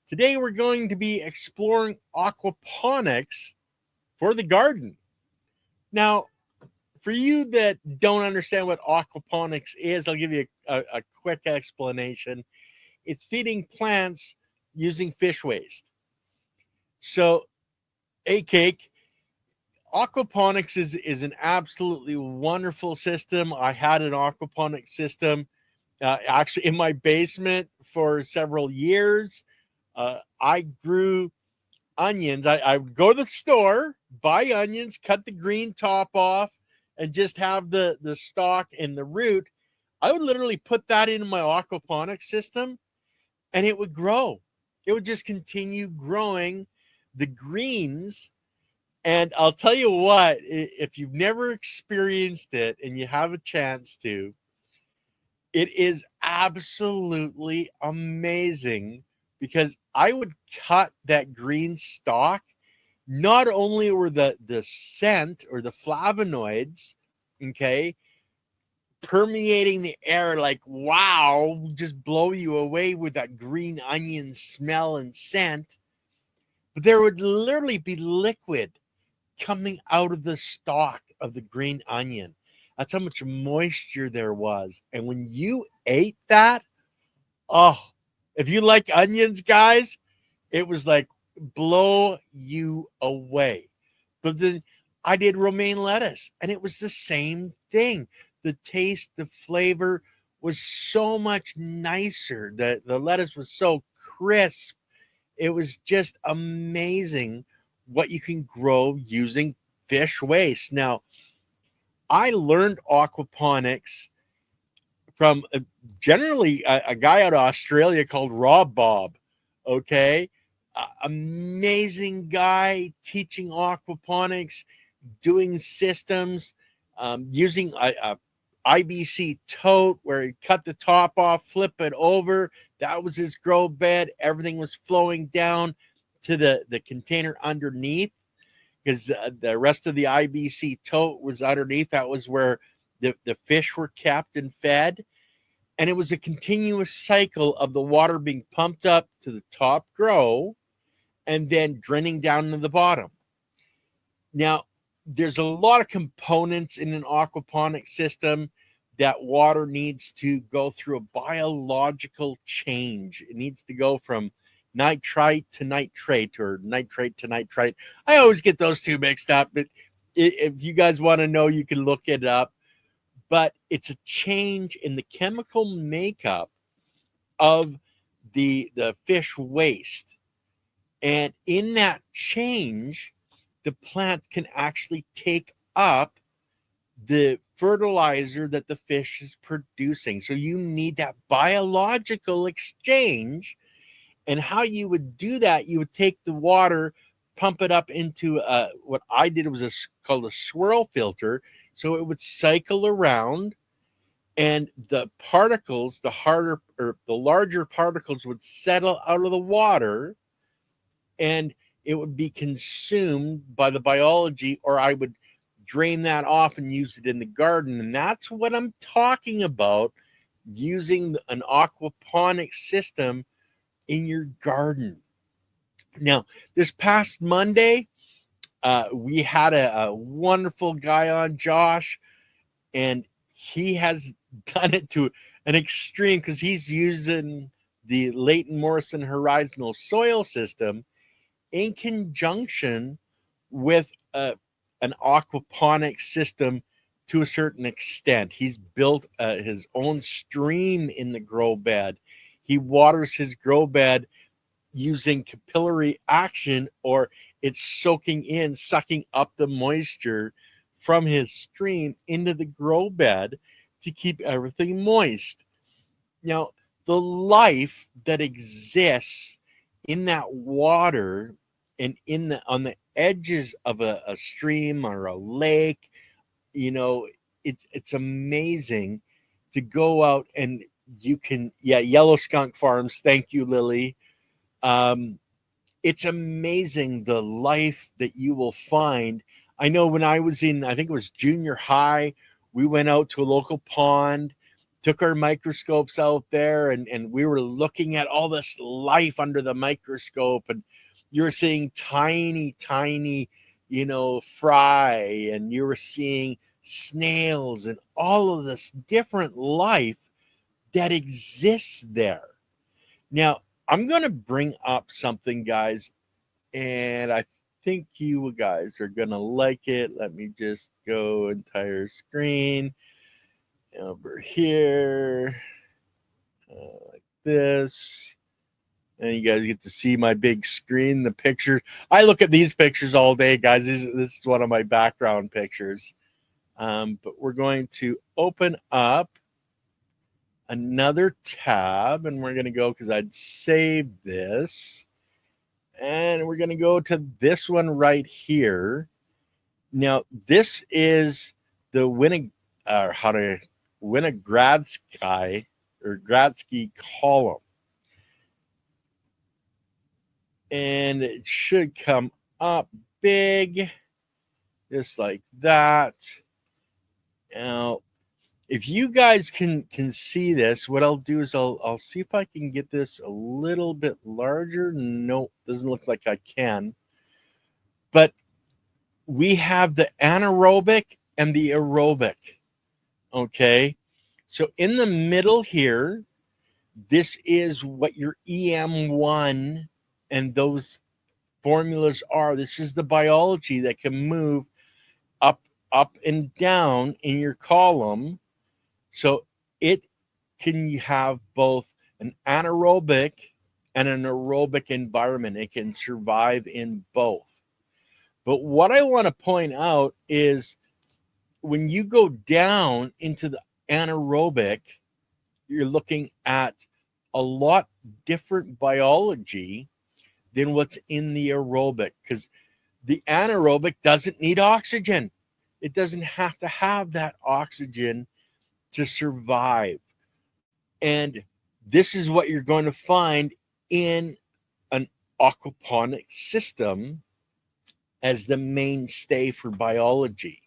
Today we're going to be exploring aquaponics for the garden. Now, for you that don't understand what aquaponics is, I'll give you a quick explanation. It's feeding plants using fish waste. So, a cake, aquaponics is an absolutely wonderful system. I had an aquaponics system actually in my basement for several years. I grew onions. I would go to the store, buy onions, cut the green top off, and just have the stalk and the root. I would literally put that into my aquaponics system and it would grow. It would just continue growing the greens. And I'll tell you what, if you've never experienced it and you have a chance to, it is absolutely amazing because I would cut that green stalk. Not only were the scent or the flavonoids, okay, permeating the air like wow, just blow you away with that green onion smell and scent, but there would literally be liquid coming out of the stalk of the green onion. That's how much moisture there was. And when you ate that, oh, if you like onions, guys, it was like blow you away. But then I did romaine lettuce and it was the same thing. The taste, the flavor was so much nicer. The lettuce was so crisp. It was just amazing what you can grow using fish waste. Now, I learned aquaponics from generally a guy out of Australia called Rob Bob. Okay. Amazing guy teaching aquaponics, doing systems, using a IBC tote where he cut the top off, flip it over. That was his grow bed. Everything was flowing down to the container underneath because the rest of the IBC tote was underneath. That was where the fish were kept and fed. And it was a continuous cycle of the water being pumped up to the top grow and then draining down to the bottom. Now, there's a lot of components in an aquaponic system that water needs to go through a biological change. It needs to go from nitrite to nitrate or nitrate to nitrite. I always get those two mixed up, but if you guys want to know, you can look it up. But it's a change in the chemical makeup of the fish waste. And in that change, the plant can actually take up the fertilizer that the fish is producing. So you need that biological exchange. And how you would do that, you would take the water, pump it up into what I did was called a swirl filter. So it would cycle around and the particles, the harder or the larger particles would settle out of the water and it would be consumed by the biology, or I would drain that off and use it in the garden. And that's what I'm talking about, using an aquaponic system in your garden. Now, this past Monday, we had a wonderful guy on, Josh, and he has done it to an extreme because he's using the Leighton Morrison Horizontal Soil System in conjunction with an aquaponic system to a certain extent. He's built his own stream in the grow bed. He waters his grow bed using capillary action, or it's soaking in, sucking up the moisture from his stream into the grow bed to keep everything moist. Now, the life that exists in that water and in the on the edges of a stream or a lake, you know, it's amazing to go out and you can, yeah, Yellow Skunk Farms, thank you, Lily. um it's amazing the life that you will find. I know when I was in, I think it was junior high, we went out to a local pond took our microscopes out there, and we were looking at all this life under the microscope, and you're seeing tiny, fry, and you were seeing snails and all of this different life that exists there. Now, I'm going to bring up something, guys, and I think you guys are going to like it. Let me just go entire screen over here, like this. And you guys get to see my big screen, the picture. I look at these pictures all day, guys. This is one of my background pictures. But we're going to open up another tab, and we're going to go, because I'd saved this, and we're going to go to this one right here. Now, this is the Winogradsky or Gradsky column. And it should come up big, just like that. Now, if you guys can see this, what I'll do is I'll see if I can get this a little bit larger. Nope, doesn't look like I can. But we have the anaerobic and the aerobic. Okay, so in the middle here, this is what your EM1 and those formulas are. This is the biology that can move up and down in your column. So it can have both an anaerobic and an aerobic environment. It can survive in both. But what I want to point out is when you go down into the anaerobic, you're looking at a lot different biology than what's in the aerobic, because the anaerobic doesn't need oxygen. It doesn't have to have that oxygen to survive. And this is what you're going to find in an aquaponic system as the mainstay for biology.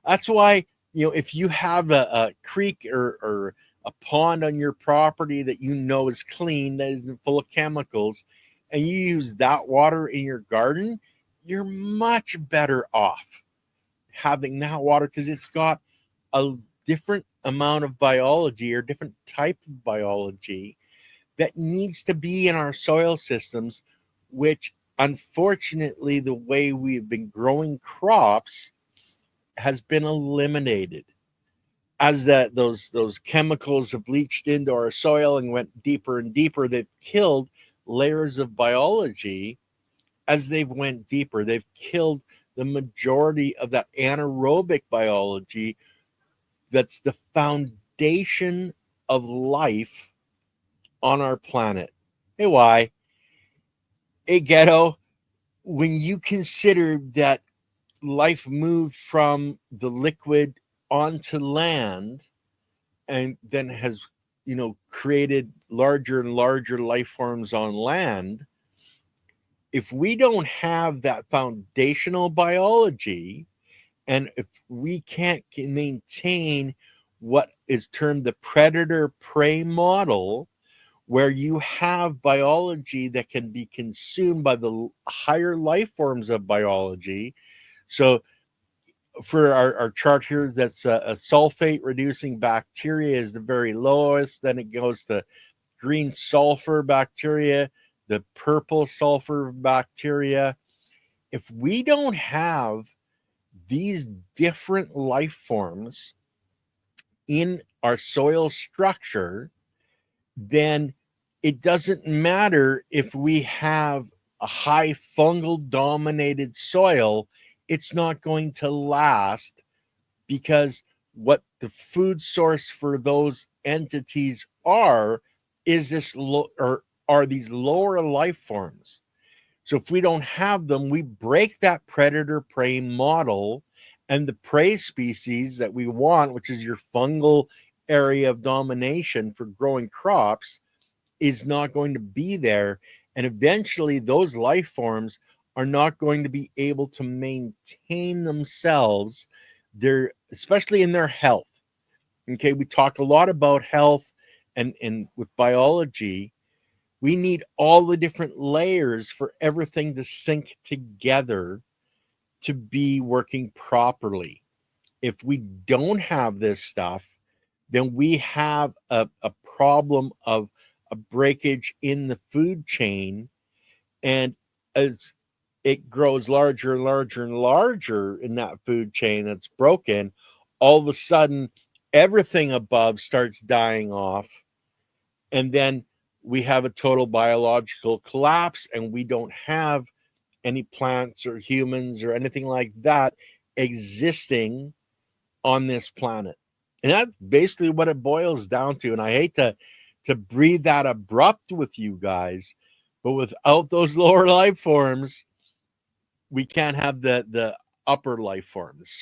That's why, if you have a creek or a pond on your property that you know is clean, that isn't full of chemicals, and you use that water in your garden, you're much better off having that water, because it's got a different amount of biology or different type of biology that needs to be in our soil systems, which unfortunately the way we've been growing crops has been eliminated. As those chemicals have leached into our soil and went deeper and deeper, they've killed layers of biology. As they've went deeper, they've killed the majority of that anaerobic biology that's the foundation of life on our planet. Hey, why? Hey, Ghetto, when you consider that life moved from the liquid onto land and then has, created larger and larger life forms on land, if we don't have that foundational biology, and if we can't maintain what is termed the predator-prey model, where you have biology that can be consumed by the higher life forms of biology. So for our chart here, that's a sulfate-reducing bacteria is the very lowest. Then it goes to green sulfur bacteria, the purple sulfur bacteria. If we don't have these different life forms in our soil structure, then it doesn't matter if we have a high fungal dominated soil, it's not going to last, because what the food source for those entities is are these lower life forms. So if we don't have them, we break that predator-prey model, and the prey species that we want, which is your fungal area of domination for growing crops, is not going to be there. And eventually those life forms are not going to be able to maintain themselves, especially in their health. Okay, we talk a lot about health and with biology, we need all the different layers for everything to sync together to be working properly. If we don't have this stuff, then we have a problem of a breakage in the food chain. And as it grows larger and larger and larger in that food chain that's broken, all of a sudden everything above starts dying off. And then we have a total biological collapse, and we don't have any plants or humans or anything like that existing on this planet. And that's basically what it boils down to. And I hate to breathe that abrupt with you guys, but without those lower life forms, we can't have the upper life forms.